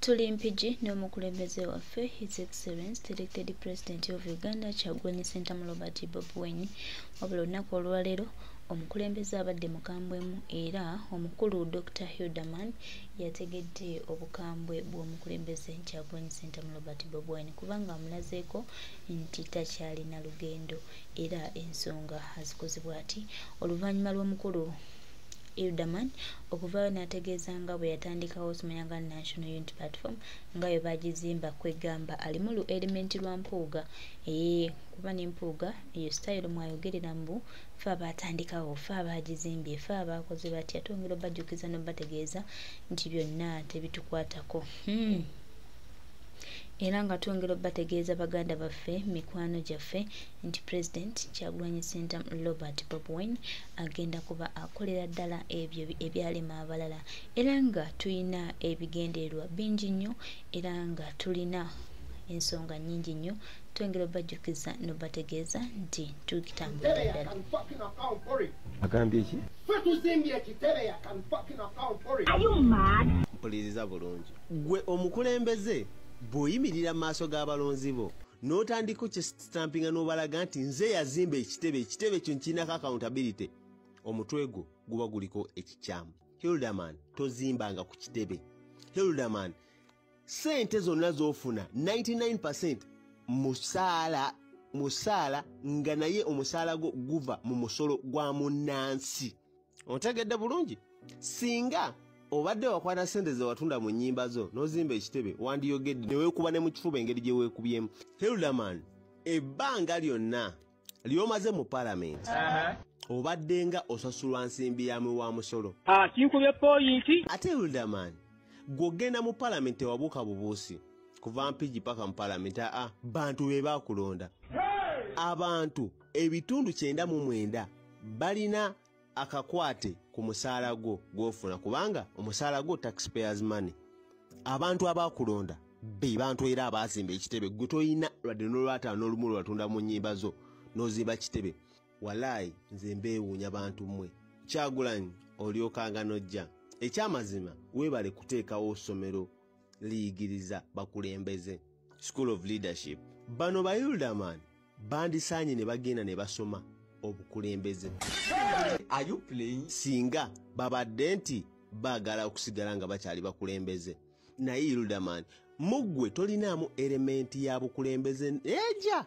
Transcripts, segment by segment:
tuli mpigi n'omukulembeze waffe His Excellency elected President of Uganda Kyagulanyi Ssentamu Robert Bobi Wine wabula olunaku olwaleero omukulembeze abadde mukambwemu era omukulu Dr. Hilderman yategedde obukambwe bw'omukulembeze Kyagulanyi Ssentamu Robert Bobi Wine kubanga amulazeeko nti takyalina lugendo era ensonga azikozebwa ati oluvannyuma lw'omukulu Hilderman okuvaayo n'ategeeza nga bwe yatandikawo Sumanyanga National Unity Platform nga bwe bagizimba kwegamba ali mu elementi lwa mpuuga kuba n'empuuga eyo style mwayogerera mbu fe abaatandikawo fe abaagizimbye fe abaakoze batya twongera obajjukiza n'obategeeza nti byonna tebitukwatako era nga twongera obbategeeza baganda baffe mikwano gyaffe nti President Kyagulanyi Ssentamu Robert Bobi Wine agenda kuba akolera ddala ebyo ebyalema abalala era nga tulina ebigendererwa bingi nnyo era nga tulina ensonga nnyingi nnyo twongera obbajjukiza n'obbategeeza nti tukitambulira ddala. Agambye ki? Mpuliriza bulungi. Gwe omukulembeze bw'oyimirira mu maaso g'abalonzi bo n'otandika okisitampinga n'obalaga nti nze yazimba ekitebe kyo nkirinako accountability, omutwe gwo guba guliko ekikyamu. Hilderman tozimbanga ku kitebe. Hilderman sente zonna z'ofuna 99% musaala nga naye omusaala gwo guva mu musolo gwa munnansi. Otegedde bulungi? Singa obadde wakwata sente ze watunda mu nnyimba zo n'ozimba ekitebe wandiyogedde ne weekuba ne mu kifuba engeri gye weekubyemu. Hilderman ebbanga lyonna ly'omaze mu palamenti obadde nga osasulwa nsimbi yamu wa musolo. Kinkubye poyinti. Ate Hilderman gw'ogenda mu palamenti wabuuka bubuusi kuva mpigi paka mu palamenti bantu be baakulonda. Abantu ebitundu 99 balina akakwate ku musaala gwo gw'ofuna kubanga omusaala gwo taxpayers money. Abantu abaakulonda be bantu era abaazimba ekitebe gwe toyina lwadde n'olwataano n'olumu lwatunda mu nnyimba zo n'ozimba kitebe. Walaayi nze mbeewuunya bantu mmwe. Kyagulanyi olyokanga n'ojja. Ekyamazima weebale kuteekawo ssomero liyigiriza bakulembeze, School of Leadership. Bano ba Hilderman bandisaanye ne bagenda ne basoma obukulembeze. Are you playing? Singa babadde nti baagala okusigala nga bakyali bakulembeze. Naye Hilderman muggwe tolinaamu elementi ya bukulembeze eja.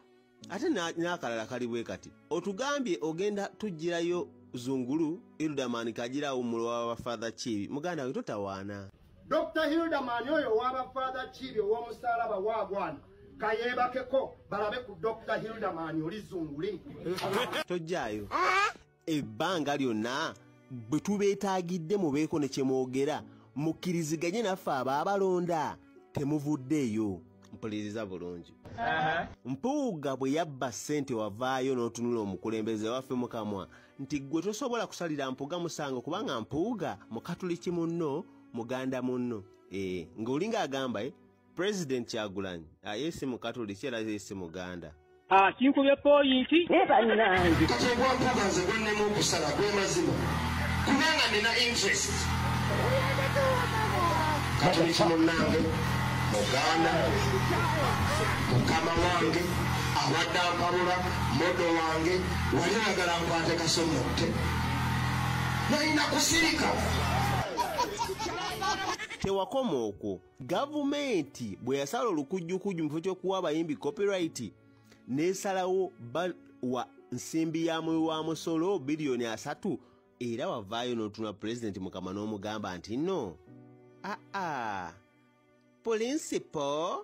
Ate n'akalala kali bwe kati otugambye ogenda tujjirayo Zungulu Hilderman kagirawo mulo wa Father Chibi muganda we totawaana. Dr. Hilderman oyo wa Father Chibi w'omusalaba wagwana kayebakeko balabe ku Dr. Hilderman oli Zunguli. Tojjaayo ebbanga lyonna bwe tubeetaagidde mubeeko ne kye mwogera mukkiriziganye naffe abaabalonda temuvuddeeyo. Mpuliriza bulungi. Mpuuga bwe yabba ssente wavaayo n'otunula omukulembeze waffe mukamwa nti gwe tosobola kusalira mpuuga musango kubanga mpuuga mukatuliki munno muganda munno. Ng'olinga agamba President Kyagulanyi yeesi mukatuliki era yeesi muganda. Kinkubye poyinti. Bannange katebwampuuga nze gwennema okusala gwe mazima kubanga nina interest. Katuliki munnange muganda mukama wange awadde ampabula modo wange wali ayagala nkwate kasomotte nalina kusirika. Tewakoma okwo. Gavumenti bwe yasala olukujjukujju mu kifo ky'okuwa abayimbi copyright n'esalawo wa nsimbi ya mwe wa musolo biliyoni 3 era wavaayo n'otuna President mukama n'omugamba nti no Principal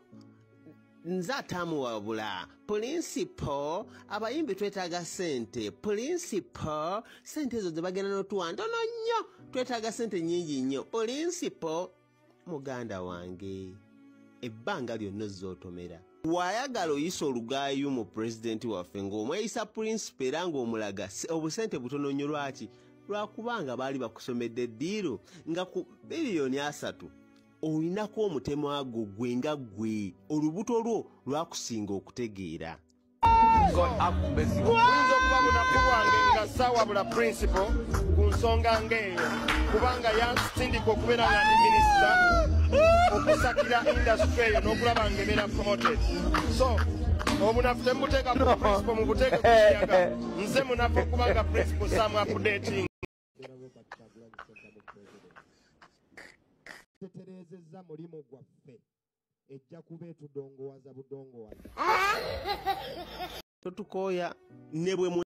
nze atamuwabula. Principal abayimbi twetaaga sente. Principal sente ezo ze bagenda n'otuwa ntono nnyo twetaaga sente nnyingi nnyo. Principal muganda wange ebbanga lyonna z'otomera. Wayagala oyisa olugaayo mu President waffe ng'omweyisa Principal era ng'omulaga obusente butono nnyo. Lwaki? Lwakubanga baali bakusomedde eddiiro nga ku biliyoni 3 olinako omutemwa gwe nga gwe olubuto lwo lwakusinga okutegeera. Oyinza okuba bunaku bwange nga saawabula Principal ku nsonga ng'eyo kubanga yansindika okubeera nga ndi minisita okusakira industry eyo n'okulaba ngemera promoted. So obunafu temuteeka ku principle mu buteeke kukiyaga. Nze munafu okubanga principle some updating. Teterezezza mulimu gwaffe ejja kuba etudongowaza budongowaza. Totukooya ne bwe mu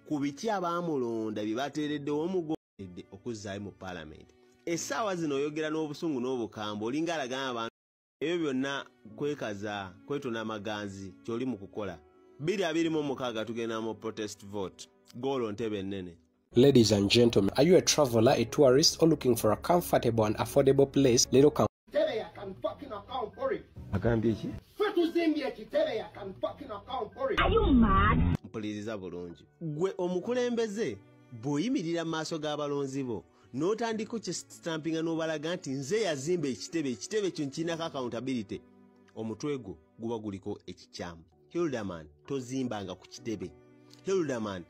ku biki abaamulonda bye bateereddewo omugondedde okuzzaayo mu paalamenti. Essaawa zino oyogera n'obusungu n'obukambwe olinga alagana abantu ebyo byonna kwekaza kwetona amaganzi ky'oli mu kukola. 2026 tugenda mu protest vote. Golo ntebe ennene. Ladies and gentlemen, are you a traveler, a tourist, or looking for a comfortable and affordable place? Little Can fucking account for it. Agambye ki? Are you mad? Mpuliriza bulungi. Gwe omukulembeze bw'oyimirira mu maaso g'abalonzi bo n'otandika okukisitampinga n'obalaga nti nze yazimba ekitebe kyo nkirinako accountability, omutwe gwo guba guliko ekikyamu. Hildaman, tozimbanga ku kitebe. Hildaman,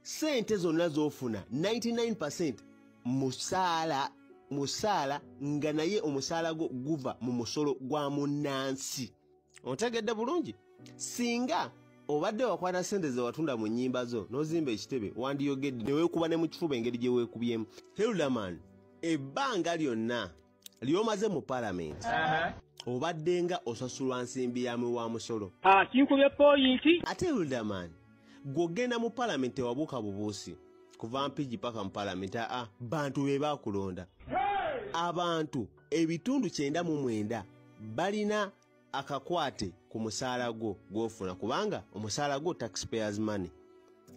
sente zonna z'ofuna 99% musaala nga naye omusaala guva mu musolo gwa munnansi. Otegedde bulungi? Singa obadde wakwata sente ze watunda mu nnyimba zo n'ozimba ekitebe wandiyogedde ne weekuba ne mu kifuba engeri gye weekubyemu. Hildaman, ebbanga lyonna ly'omaze mu paalamenti obadde nga osasulwa nsimbi yamu wa musolo. Kinkubye poyinti. Ate Hildaman, gw'ogenda mu paalamenti wabuuka bubuusi kuva mpigi paka mu paalamenti bantu be baakulonda. Abantu ebitundu 99 balina akakwate ku musaala gwo gw'ofuna kubanga omusaala gwo taxpayers money.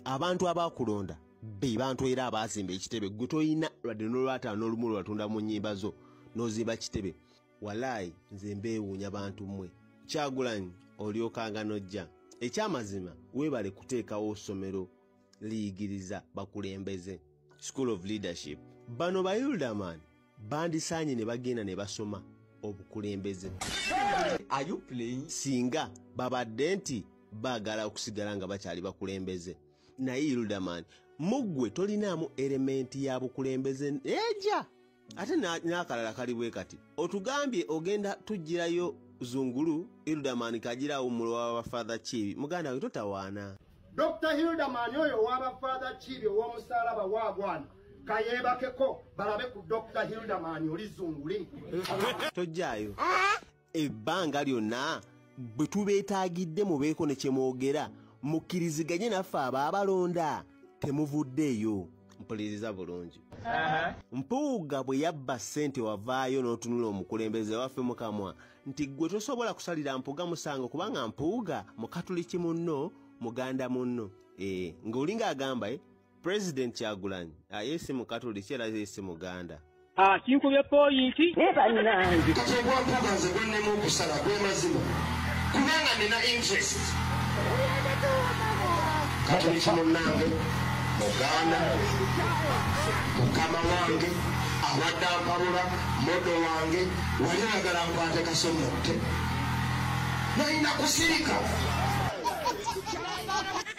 Abantu abaakulonda be bantu era abaazimba ekitebe gwe toyina lwadde n'olwataano n'olumu lwatunda mu nnyimba zo n'ozimba kitebe. Walaayi nze mbeewuunya bantu mmwe. Kyagulanyi olyokanga n'ojja. Ekyamazima weebale kuteekawo ssomero liyigiriza bakulembeze, School of Leadership. Bano ba Hildaman bandisaanye ne bagenda ne basoma obukulembeze. Are you playing? Singa babadde nti baagala okusigala nga bakyali bakulembeze. Naye Hildaman, muggwe tolinaamu elementi ya bukulembeze eja. Ate n'akalala kali bwe kati. Otugambye ogenda tujjirayo Zungulu, Hildaman kagirawo mulo wa Father Chibi. Muganda we totawaana. Dr. Hildaman oyo waba Father Chibi ow'omusaalaba waagwana. Kayebakeko balabe ku Dr. Hildaman oli Zungule. Tojjaayo. Ebbanga lyonna bwe tubeetaagidde mubeeko ne kye mwogera mukkiriziganye naffe abaabalonda temuvuddeeyo. Mpuliriza bulungi. Mpuuga bwe yabba ssente wavaayo n'otunula omukulembeze waffe mukamwa nti gwe tosobola kusalira Mpuuga musango kubanga Mpuuga mukatuliki munno muganda munno. Ng'olinga agamba President Kyagulanyi yeesi mukatuliki era yeesi muganda. Kinkubye poyinti. Kati ogwampuuga nze gwennema okusala gwe mazima kubanga nina interest. Katuliki munnange muganda mukama wange awadde ampabula modo wange wali ayagala nkwate kasomotte nalina kusirika.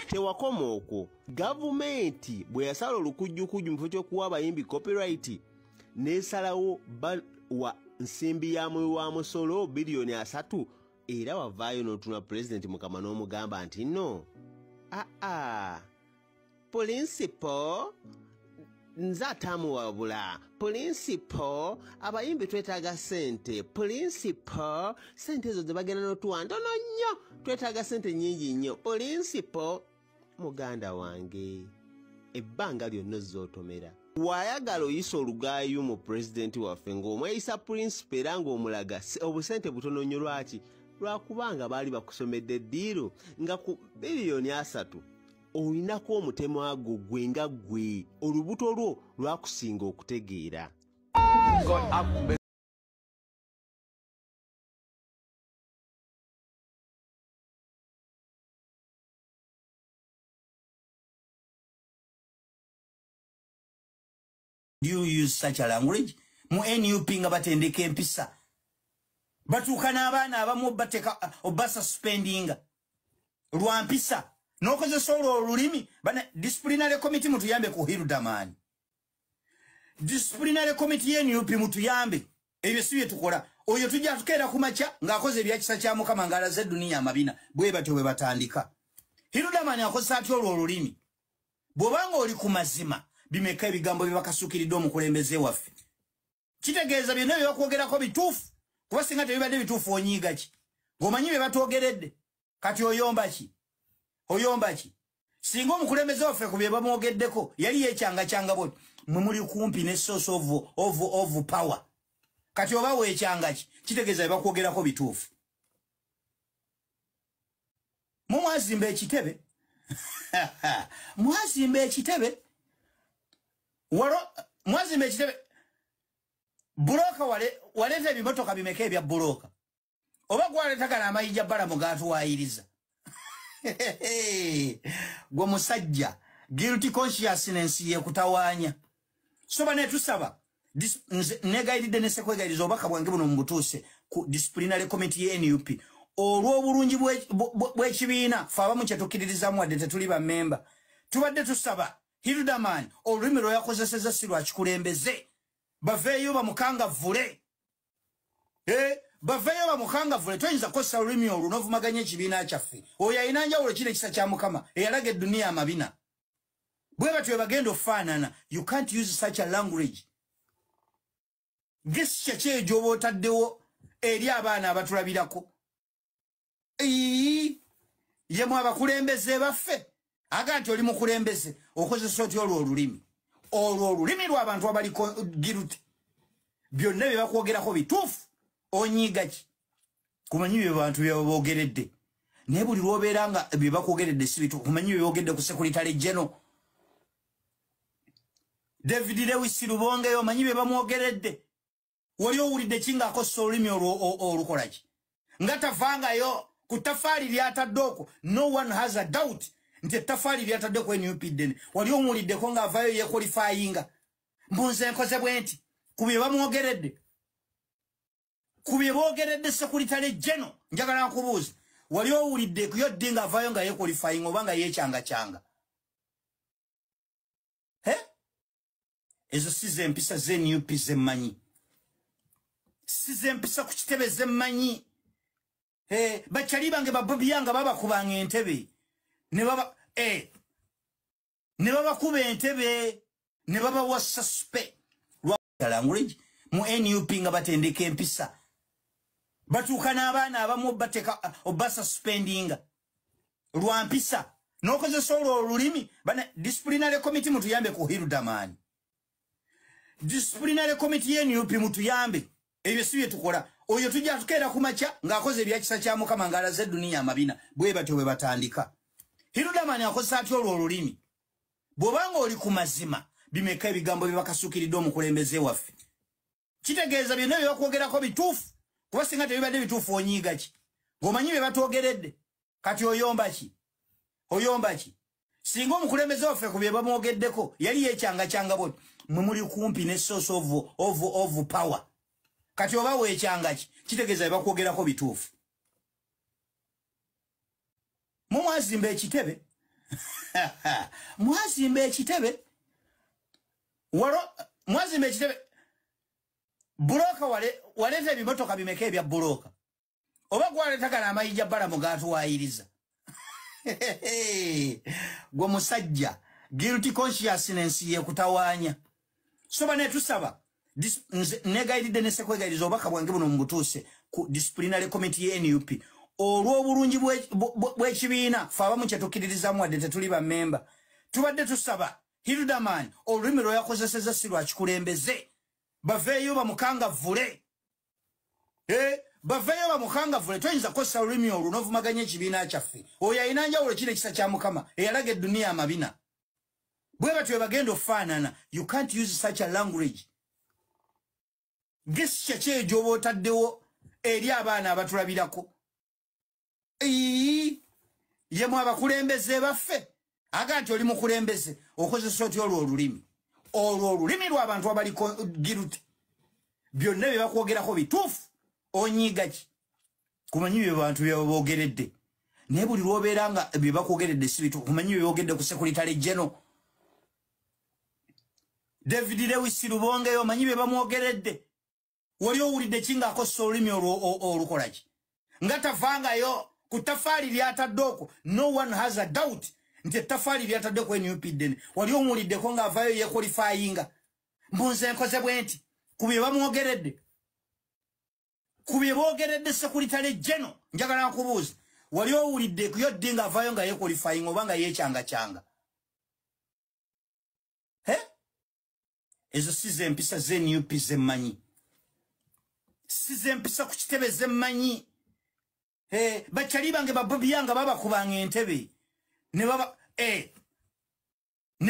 Tewakoma okwo. Gavumenti bwe yasala olukujjukujju mu kifo ky'okuwa abayimbi copyright n'esalawo wa nsimbi ya mwe wa musolo biliyoni 3 era wavaayo n'otuna President Mukama n'omugamba nti no Principal nze atamuwabula. Principal abayimbi twetaaga sente. Principal sente ezo ze bagenda n'otuwa ntono nnyo twetaaga sente nnyingi nnyo. Principal muganda wange ebbanga lyonna zootomera. Wayagala oyisa olugaayo mu President waffe ng'omweyisa Principal era ng'omulaga obusente butono nnyo. Lwaki? Lwakubanga baali bakusomedde eddiiro nga ku biliyoni 3 olinako omutemwa gwe nga gwe olubuto lwo lwakusinga okutegeera. You use such a language mu NUP nga batendeka empisa batuuka n'abaana abamu bateka obasa spendinga lwa mpisa n'okozesa olwo olulimi bana disciplinary committee mutuyambe ku Hildaman. Disciplinary committee y'NUP mutuyambe ebyo si bye tukola oyo tujja tukeera kumacha ng'akoze ebyakisa kya Mukama ng'alaze dunia amabina bwe batyo bwe batandika. Hirudamani akozesa atya olwo olulimi bw'obanga oli ku mazima bimeka ebigambo bye bakasuukiridde omukulembeze waffe kitegeeza byonna bye bakwogerako bituufu kuba singa tebibadde bituufu onyiiga ki ng'omanyi bye batwogeredde kati oyomba ki singa omukulembeze waffe ku bye bamwogeddeko yali yeekyanga bwe mwe muli kumpi ne source of power kati oba weekyanga ki kitegeeza bye bakwogerako bituufu. Mwazimba ekitebe mwazimba ekitebe buloka waleta ebimotoka bimeka ebya buloka oba gwaleetagala amayijja balamu gaatuwaayiriza gwe musajja guilty consciousness yekutawaanya soba netusaba negayidde nesekwegayiriza obubaka bwange buno mubutuuse ku disciplinary committee ye NUP olw'obulungi bw'ekibiina fe abamu kyetukkiririzamu wadde tetuli bammemba tubadde tusaba Hildaman olulimi lwe yakozesezza si lwa kikulembeze baveeyo bamukangavvule toyinza kukozesa olulimi olwo n'ovumaganya ekibiina kyaffe oyo ayina njawulo kiri ekisa kya Mukama eyalaga eduniya amabina bwe batyo bagenda ofaanana. You can't use such a language. Gesture kyejo oba otaddewo eri abaana abatulabirako yemu abakulembeze baffe aga nti oli mukulembeze okozesa otya olwo olulimi lw'abantu abaliko guilty byonna bye bakwogerako bituufu onyiiga ki kumanyi bye bantu bye boogeredde naye buli lw'obeera nga bye bakwogeredde si bituufu kumanyi bye boogedde ku Secretary General David Lewis Lubongeyo manyi bye bamwogeredde wali owulidde ki ng'akozesa olulimi olukola ki nga tavangayo ku ttafaali ly'atadde okwo. No one has a doubt nti ettafaali ly'atadde ku NUP ddene wali omuwuliddeko ng'avaayo yeekwalifayinga mbunze nkoze bwe nti ku bye bamwogeredde ku bye boogeredde Secretary General njagala nkubuuza wali owulidde kuyo ddi ng'avaayo nga yeekwalifayinga oba nga yeekyanga ezo si ze mpisa ze NUP ze mmanyi si ze mpisa ku kitebe ze mmanyi bakyali bange babobiyanga babakubanga entebe ne babakuba entebe ne babawa suspect language mu NUP nga batendeka empisa batuuka n'abaana abamu obasa suspendinga lwa mpisa n'okozesa olwo olulimi disciplinary committee mutuyambe ku Hildaman disciplinary committee ye NUP mutuyambe ebyo si bye tukola oyo tujja tukeera kumacha ng'akoze ebyakisa kya Mukama ng'alaze dunia amabina bwe batyo bwe batandika. Hildaman akozesa atya olwo olulimi bw'obanga oli ku mazima bimeka ebigambo bye bakasuukiridde omukulembeze waffe kitegeeza byonna bye bakwogerako bituufu kuba singa tebibadde bituufu onyiiga ki ng'omanyi bye batwogeredde kati oyomba ki singa omukulembeze waffe ku bye bamwogeddeko yali yeekyanga bwe mwe muli kumpi ne source of power kati oba weekyanga ki kitegeeza bye bakwogerako bituufu. Mwazimba ekitebe buloka waleeta ebimotoka bimeka ebya buloka oba gwaleetagala amayijja balamu gaatuwaayiriza gwe musajja guilty consciousness yekutawaanya soba netusaba negayidde nesekwegayiriza obubaka bwange buno mubutuuse ku disciplinary committee ye NUP olw'obulungi bw'ekibiina fe abamu kyetukkiririzamu wadde tetuli bammemba tubadde tusaba Hildaman olulimi lwe yakozesezza si lwa kikulembeze baveeyo bamukangavvule toyinza kukozesa olulimi olwo n'ovumaganya ekibiina kyaffe oyo ayina njawulo kiri ekisa kya Mukama eyalaga eduniya amabina bwe batyo bagenda ofaanana. You can't use such a language. Gesture kyejo oba otaddewo eri abaana abatulabirako yemu abakulembeze baffe aga nti oli mukulembeze okozesa otya olwo olulimi lw'abantu abaliko guilty byonna bye bakwogerako bituufu onyiiga ki kumanyi bye bantu bye boogeredde naye buli lw'obeera nga bye bakwogeredde si bituufu kumanyi bye boogedde ku Secretary General David Lewis Lubongeyo manyi bye bamwogeredde wali owulidde kinga akosa olulimi olukolaki nga tavangayo ku tafaali lyatadde okwo. No one has a doubt nti ettafaali lyatadde ku NUPDN wali omuwuliddeko ng'avaayo yeekwalifayinga mbunze nkoze bwe nti ku bye bamwogeredde ku bye boogeredde sekuritale jeno njagala nkubuuza wali owulidde kuyo ddi ng'avaayo nga yeekwalifayinga oba nga yeekyanga ezo si z'empisa z'NUP zemmanyi si z'empisa ku kitebe zemmanyi bakyali bange babobiyanga babakubanga entebe ne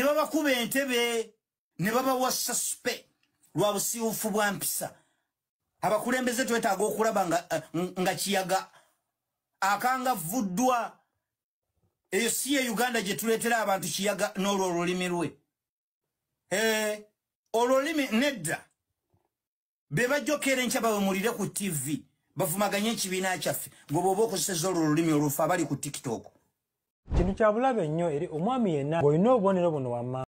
babakuba entebe ne babawa suspe lwa busiiwufu bwa mpisa. Abakulembeze twetaaga okulaba nga kiyaga akangavuddwa eyo si ye Uganda gye tuleetera abantu kiyaga n'olwo olulimi lwe. Olulimi nedda be bajjokera enkya bawemulire ku TV bavumaganye ekibiina kyaffe ng'oba okozeseza olwo olulimi olufu abali ku TikTok. Kintu kya bulabe nnyo eri omwami yenna ng'olina obubonero buno wamma